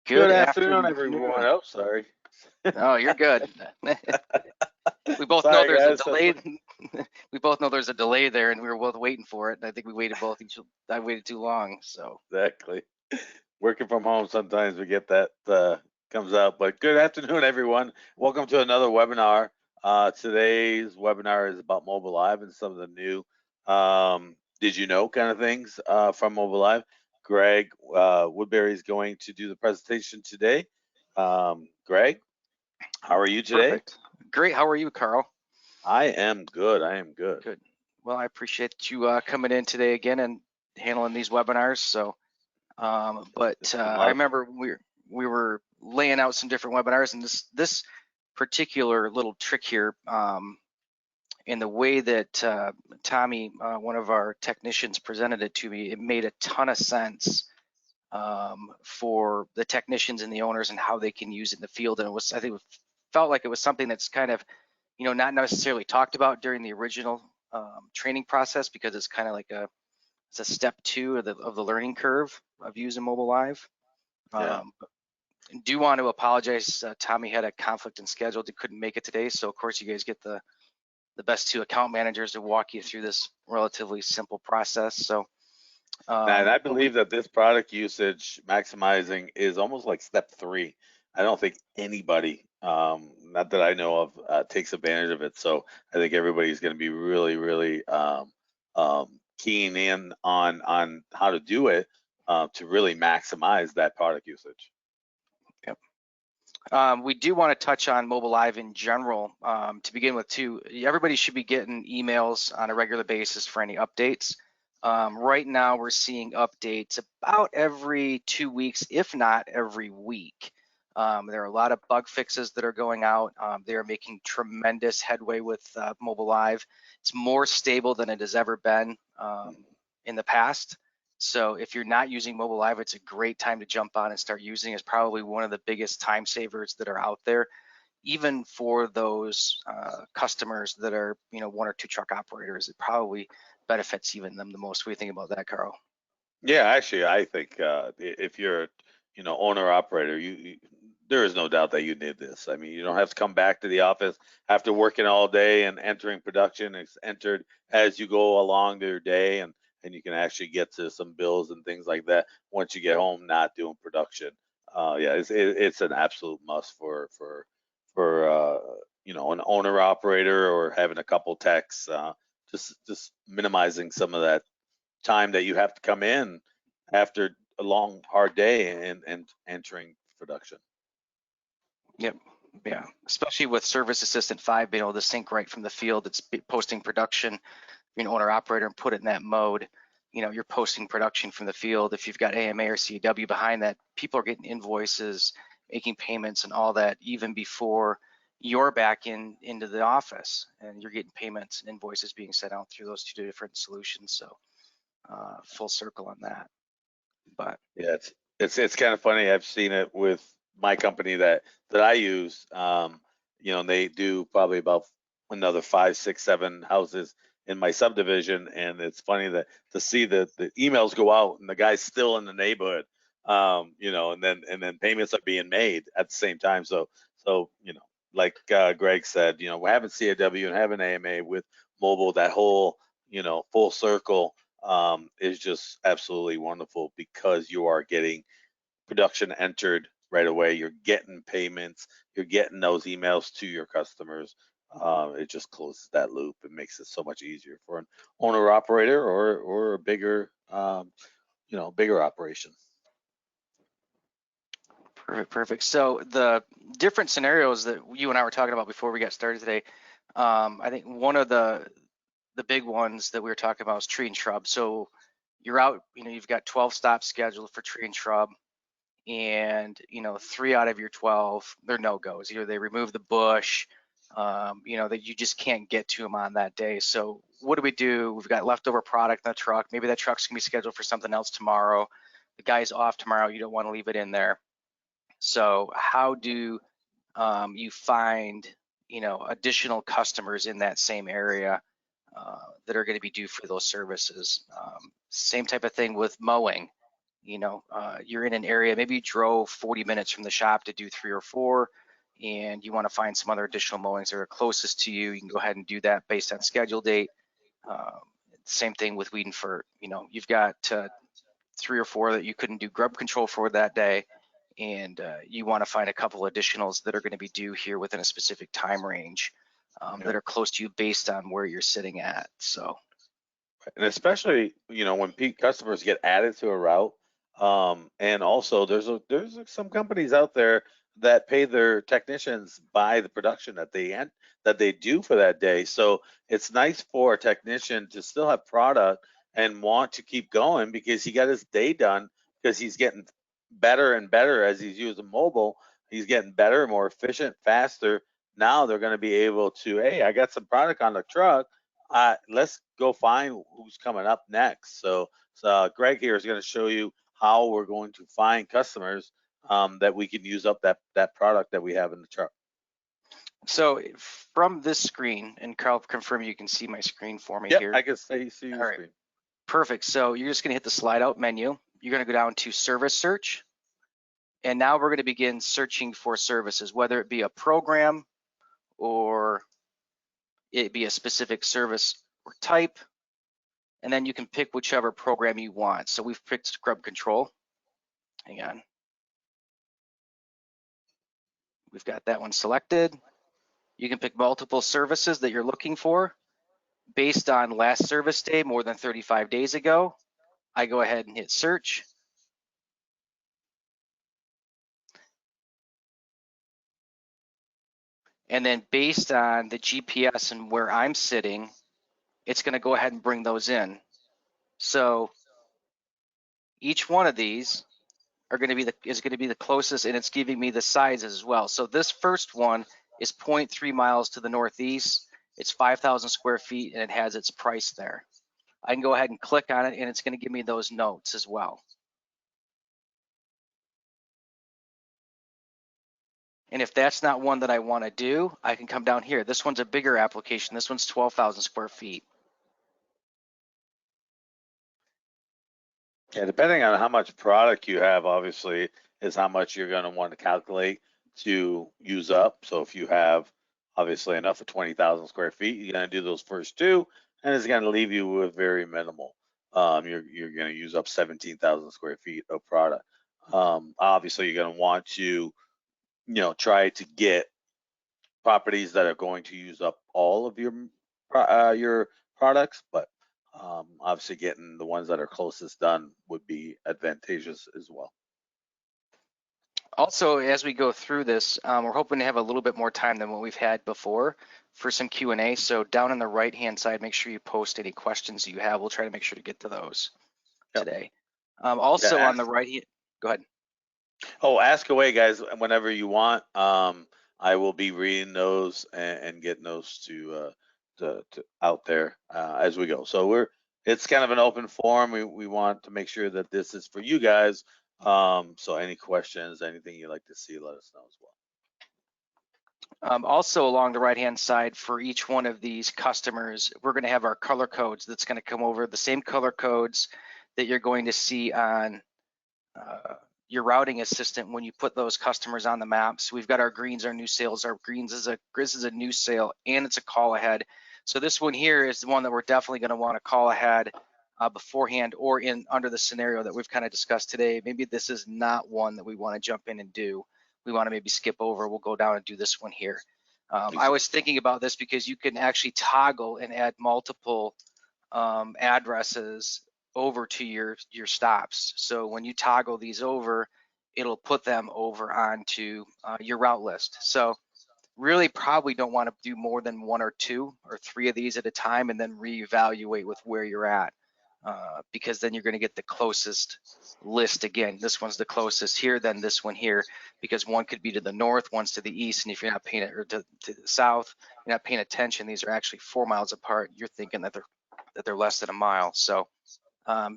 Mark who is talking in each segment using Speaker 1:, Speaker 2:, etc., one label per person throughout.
Speaker 1: Good
Speaker 2: Good afternoon,
Speaker 1: afternoon.
Speaker 2: everyone. Oh, sorry.
Speaker 1: Oh, you're good. We both know
Speaker 2: Sorry,
Speaker 1: there's a
Speaker 2: guys.
Speaker 1: delay. We both know there's a delay there, and we were both waiting for it. And I think we waited both each. I waited too long, so
Speaker 2: Exactly. Working from home, sometimes we get that comes out. But good afternoon, everyone. Welcome to another webinar. Today's webinar is about Mobile Live and some of the new did you know kind of things from Mobile Live. Greg Woodbury is going to do the presentation today. Greg, how are you today?
Speaker 1: perfect. Great. How are you, Carl?
Speaker 2: I am good. I am good.
Speaker 1: Good. Well, I appreciate you coming in today again and handling these webinars. So, I
Speaker 2: Love.
Speaker 1: remember we were laying out some different webinars, and this particular little trick here. In the way that Tommy, one of our technicians, presented it to me, it made a ton of sense for the technicians and the owners and how they can use it in the field. And I think it felt like it was something that's kind of, not necessarily talked about during the original training process, because it's kind of like it's a step two of the learning curve of using Mobile Live.
Speaker 2: Yeah.
Speaker 1: Do want to apologize. Tommy had a conflict in schedule, he couldn't make it today. So of course you guys get the best two account managers to walk you through this relatively simple process. So,
Speaker 2: And I
Speaker 1: but we,
Speaker 2: believe that this product usage maximizing is almost like step three. I don't think anybody, not that I know of, takes advantage of it. So I think everybody's going to be really, really keen in on how to do it to really maximize that product usage.
Speaker 1: yep. We do want to touch on Mobile Live in general. To begin with, too, everybody should be getting emails on a regular basis for any updates. Right now, we're seeing updates about every 2 weeks, if not every week. There are a lot of bug fixes that are going out. They are making tremendous headway with Mobile Live. It's more stable than it has ever been in the past. So if you're not using Mobile Live, it's a great time to jump on and start using. It's probably one of the biggest time savers that are out there, even for those customers that are, one or two truck operators. It probably benefits even them the most. What do you think about that, Carl?
Speaker 2: Yeah, actually, I think if you're, owner operator, there is no doubt that you need this. I mean, you don't have to come back to the office after working all day and entering production. It's entered as you go along your day, and you can actually get to some bills and things like that once you get home, not doing production. Yeah, it's an absolute must for an owner operator or having a couple techs. Just minimizing some of that time that you have to come in after a long hard day and entering production.
Speaker 1: Yep. Yeah. Especially with Service Assistant 5 being able to sync right from the field. It's posting production. You're an owner operator and put it in that mode. You're posting production from the field. If you've got AMA or CW behind that, people are getting invoices, making payments and all that even before you're back into the office, and you're getting payments and invoices being sent out through those two different solutions. So full circle on that. But
Speaker 2: Yeah, it's kind of funny. I've seen it with my company that I use. They do probably about another 5, 6, 7 houses in my subdivision, and it's funny that to see the emails go out and the guy's still in the neighborhood. And then payments are being made at the same time. So like Greg said, we're having CAW and having AMA with mobile, that whole full circle is just absolutely wonderful because you are getting production entered right away. You're getting payments. You're getting those emails to your customers. It just closes that loop and makes it so much easier for an owner operator or a bigger operation.
Speaker 1: perfect. So the different scenarios that you and I were talking about before we got started today, I think one of the big ones that we were talking about is tree and shrub. So you're out, you've got 12 stops scheduled for tree and shrub, and 3 out of your 12, they're no-goes. Either they remove the bush, that you just can't get to them on that day. So what do we do? We've got leftover product in the truck. Maybe that truck's gonna be scheduled for something else tomorrow. The guy's off tomorrow. You don't want to leave it in there. So how do you find additional customers in that same area that are going to be due for those services? Same type of thing with mowing. you're in an area, maybe you drove 40 minutes from the shop to do 3 or 4, and you want to find some other additional mowings that are closest to you. You can go ahead and do that based on schedule date. Same thing with weeding for, you've got 3 or 4 that you couldn't do grub control for that day, and you want to find a couple additionals that are going to be due here within a specific time range that are close to you based on where you're sitting at. So,
Speaker 2: and especially when peak customers get added to a route, and also there's some companies out there that pay their technicians by the production that they do for that day. So it's nice for a technician to still have product and want to keep going because he got his day done, because he's getting better and better as he's using mobile. He's getting better, more efficient, faster. Now they're going to be able to, hey, I got some product on the truck. Let's go find who's coming up next. So Greg here is going to show you how we're going to find customers that we can use up that product that we have in the truck.
Speaker 1: So from this screen, and Carl, confirm you can see my screen for me here.
Speaker 2: I can see your
Speaker 1: All
Speaker 2: screen.
Speaker 1: Right. Perfect. So you're just going to hit the slide out menu. You're going to go down to service search. And now we're going to begin searching for services, whether it be a program or it be a specific service or type. And then you can pick whichever program you want. So we've picked scrub control. Hang on. We've got that one selected. You can pick multiple services that you're looking for based on last service day, more than 35 days ago. I go ahead and hit search. And then based on the GPS and where I'm sitting, it's going to go ahead and bring those in. So each one of these is going to be the closest, and it's giving me the sizes as well. So this first one is 0.3 miles to the northeast. It's 5,000 square feet, and it has its price there. I can go ahead and click on it, and it's going to give me those notes as well. And if that's not one that I want to do, I can come down here. This one's a bigger application. This one's 12,000 square feet.
Speaker 2: Yeah, depending on how much product you have, obviously, is how much you're going to want to calculate to use up. So if you have obviously enough for 20,000 square feet, you're going to do those first 2, and it's going to leave you with very minimal. You're going to use up 17,000 square feet of product. Obviously, you're going to want to, try to get properties that are going to use up all of your products, but obviously getting the ones that are closest done would be advantageous as well.
Speaker 1: Also, as we go through this, we're hoping to have a little bit more time than what we've had before for some Q&A. So down on the right-hand side, make sure you post any questions you have. We'll try to make sure to get to those today. Also on the right, go ahead.
Speaker 2: Oh, ask away, guys, whenever you want. I will be reading those and getting those to out there as we go. So it's kind of an open forum. We want to make sure that this is for you guys. So any questions, anything you'd like to see, let us know as well.
Speaker 1: Also along the right-hand side for each one of these customers, we're going to have our color codes that's going to come over, the same color codes that you're going to see on your routing assistant when you put those customers on the maps. We've got our greens, our new sales. Our greens is a new sale, and it's a call ahead. So this one here is the one that we're definitely going to want to call ahead beforehand, or under the scenario that we've kind of discussed today. Maybe this is not one that we want to jump in and do. We want to maybe skip over. We'll go down and do this one here. I was thinking about this because you can actually toggle and add multiple addresses over to your stops. So when you toggle these over, it'll put them over onto your route list. So really probably don't want to do more than 1 or 2 or 3 of these at a time and then reevaluate with where you're at, because then you're going to get the closest list again. This one's the closest here, then this one here, because one could be to the north, one's to the east, and if you're not paying it, or to the south, you're not paying attention, these are actually 4 miles apart. You're thinking that they're less than a mile. So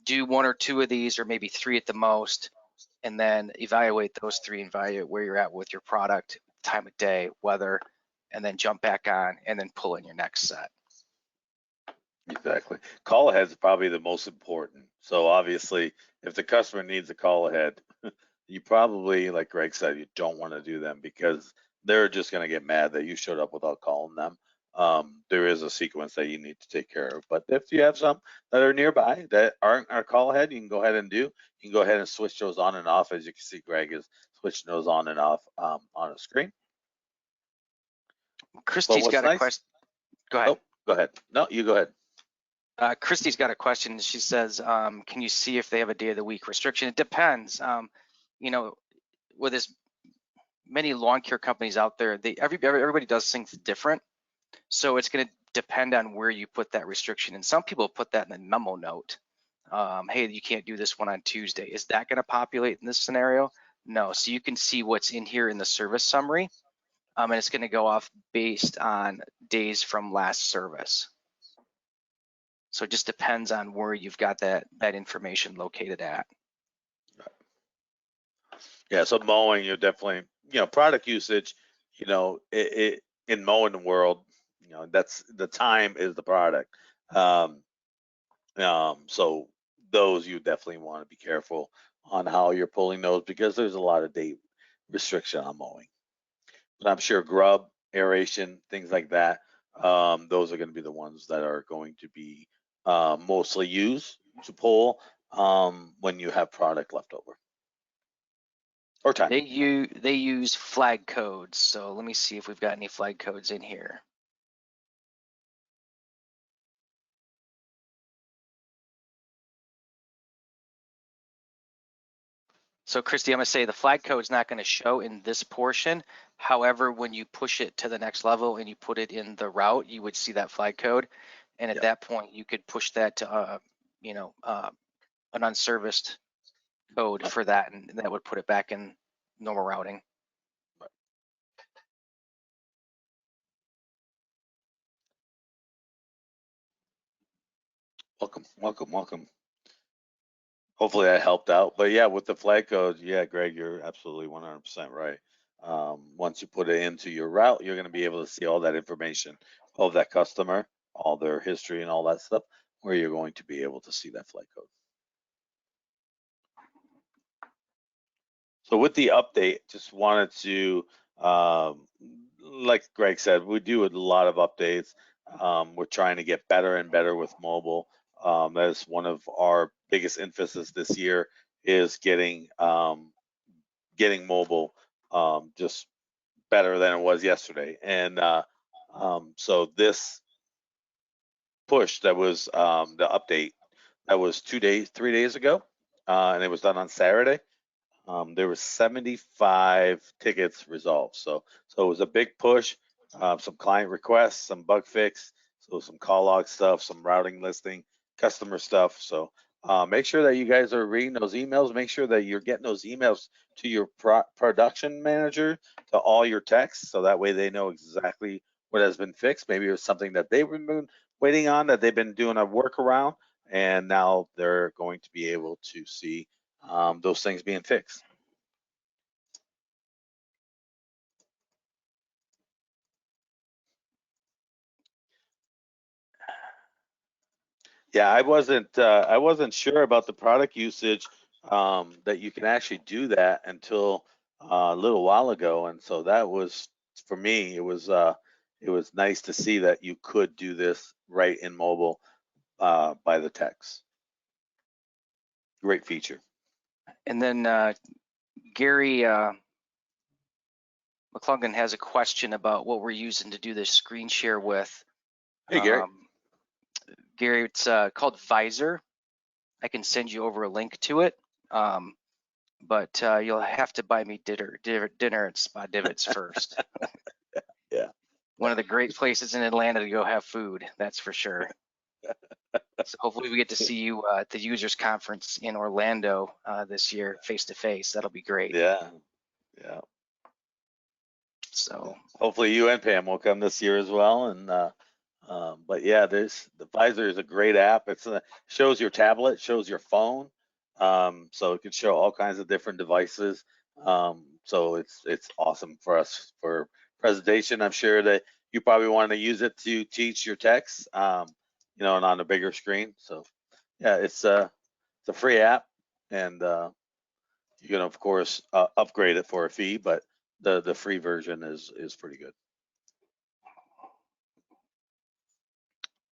Speaker 1: do 1 or 2 of these, or maybe 3 at the most, and then evaluate those 3 and evaluate where you're at with your product, time of day, weather, and then jump back on and then pull in your next set.
Speaker 2: Exactly. Call ahead is probably the most important. So obviously, if the customer needs a call ahead, you probably, like Greg said, you don't want to do them because they're just going to get mad that you showed up without calling them. There is a sequence that you need to take care of. But if you have some that are nearby that aren't a call ahead, you can go ahead and do. You can go ahead and switch those on and off. As you can see, Greg is switching those on and off on a screen. But
Speaker 1: Christy's
Speaker 2: what's
Speaker 1: got a
Speaker 2: nice?
Speaker 1: question. Go ahead.
Speaker 2: Oh, go ahead. No, you go ahead.
Speaker 1: Christy's got a question. She says, can you see if they have a day of the week restriction? It depends. You know, with as many lawn care companies out there, everybody does things different. So it's going to depend on where you put that restriction. And some people put that in the memo note. Hey, you can't do this one on Tuesday. Is that going to populate in this scenario? No. So you can see what's in here in the service summary. And it's going to go off based on days from last service. So it just depends on where you've got that information located at.
Speaker 2: Yeah, so mowing, you're definitely, product usage, it in mowing world, that's the time is the product. So those you definitely want to be careful on how you're pulling those because there's a lot of date restriction on mowing. But I'm sure grub, aeration, things like that, those are going to be the ones that are going to be mostly used to pull when you have product left over. Or time.
Speaker 1: They use flag codes. So let me see if we've got any flag codes in here. So Christy, I'm gonna say the flag code is not gonna show in this portion. However, when you push it to the next level and you put it in the route, you would see that flag code. And at that point, you could push that to, an unserviced code for that, and that would put it back in normal routing.
Speaker 2: Welcome. Hopefully that helped out. But yeah, with the flag codes, yeah, Greg, you're absolutely 100% right. Once you put it into your route, you're going to be able to see all that information of that customer, all their history and all that stuff, where you're going to be able to see that flag code. So with the update, just wanted to, like Greg said, we do a lot of updates. We're trying to get better and better with mobile. That is one of our biggest emphasis this year is getting mobile just better than it was yesterday. And so this push that was the update that was 3 days ago, and it was done on Saturday. There were 75 tickets resolved. So it was a big push, some client requests, some bug fix, so some call log stuff, some routing listing, customer stuff. So make sure that you guys are reading those emails. Make sure that you're getting those emails to your production manager, to all your techs, so that way they know exactly what has been fixed. Maybe it's something that they've been waiting on, that they've been doing a workaround, and now they're going to be able to see those things being fixed. Yeah, I wasn't sure about the product usage, that you can actually do that until a little while ago, and so that was, for me, it was nice to see that you could do this right in mobile by the text. Great feature.
Speaker 1: And then Gary McClungan has a question about what we're using to do this screen share with.
Speaker 2: Hey, Gary.
Speaker 1: Gary, it's called Visor. I can send you over a link to it, but you'll have to buy me dinner at Spa Divots first.
Speaker 2: Yeah.
Speaker 1: One of the great places in Atlanta to go have food, that's for sure. So hopefully we get to see you at the users conference in Orlando this year, face to face. That'll be great.
Speaker 2: Yeah.
Speaker 1: So
Speaker 2: hopefully you and Pam will come this year as well. And but yeah, the Visor is a great app. It shows your tablet, shows your phone, so it can show all kinds of different devices. So it's awesome for us for presentation. I'm sure that you probably want to use it to teach your techs. you know, and on a bigger screen. So yeah, it's a free app, and you can of course upgrade it for a fee, but the free version is pretty good.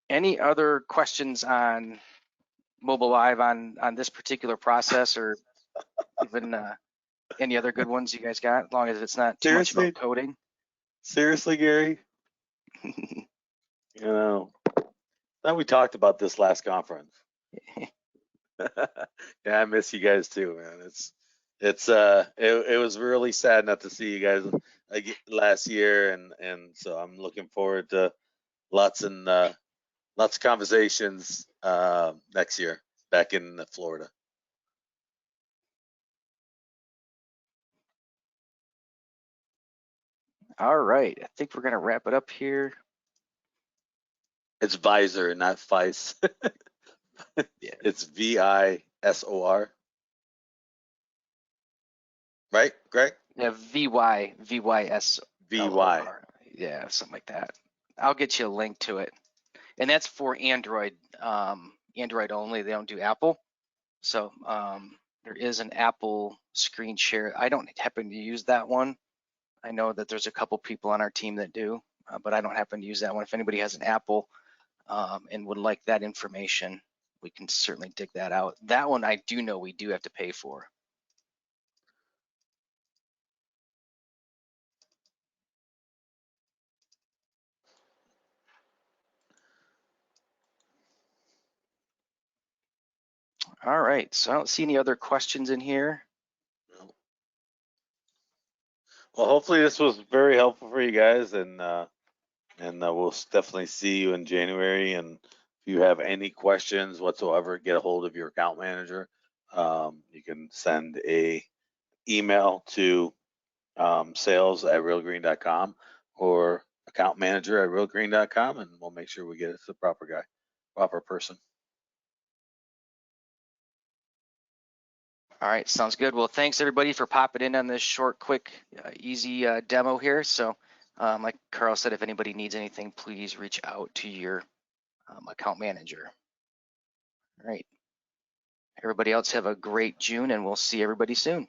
Speaker 1: Any other questions on Mobile Live on this particular process, or even any other good ones you guys got, as long as it's not too much about coding?
Speaker 2: Seriously, Gary, you know, now we talked about this last conference. Yeah, I miss you guys too, man. It was really sad not to see you guys last year, and so I'm looking forward to lots of conversations next year back in Florida.
Speaker 1: All right, I think we're gonna wrap it up here.
Speaker 2: It's Visor, not Vice.
Speaker 1: Yeah.
Speaker 2: It's VISOR. Right, Greg?
Speaker 1: Yeah, VYSLOR.
Speaker 2: VY.
Speaker 1: Yeah, something like that. I'll get you a link to it. And that's for Android, Android only. They don't do Apple. So there is an Apple screen share. I don't happen to use that one. I know that there's a couple people on our team that do, but I don't happen to use that one. If anybody has an Apple and would like that information, we can certainly dig that out. That one I do know we do have to pay for. All right, so I don't see any other questions in here.
Speaker 2: Well, hopefully this was very helpful for you guys, and we'll definitely see you in January. And if you have any questions whatsoever, get a hold of your account manager. You can send a email to sales@realgreen.com or account manager@realgreen.com, and we'll make sure we get it to the proper guy, proper person.
Speaker 1: All right, sounds good. Well, thanks everybody for popping in on this short, quick, easy demo here. So like Carl said, if anybody needs anything, please reach out to your account manager. All right. Everybody else have a great June, and we'll see everybody soon.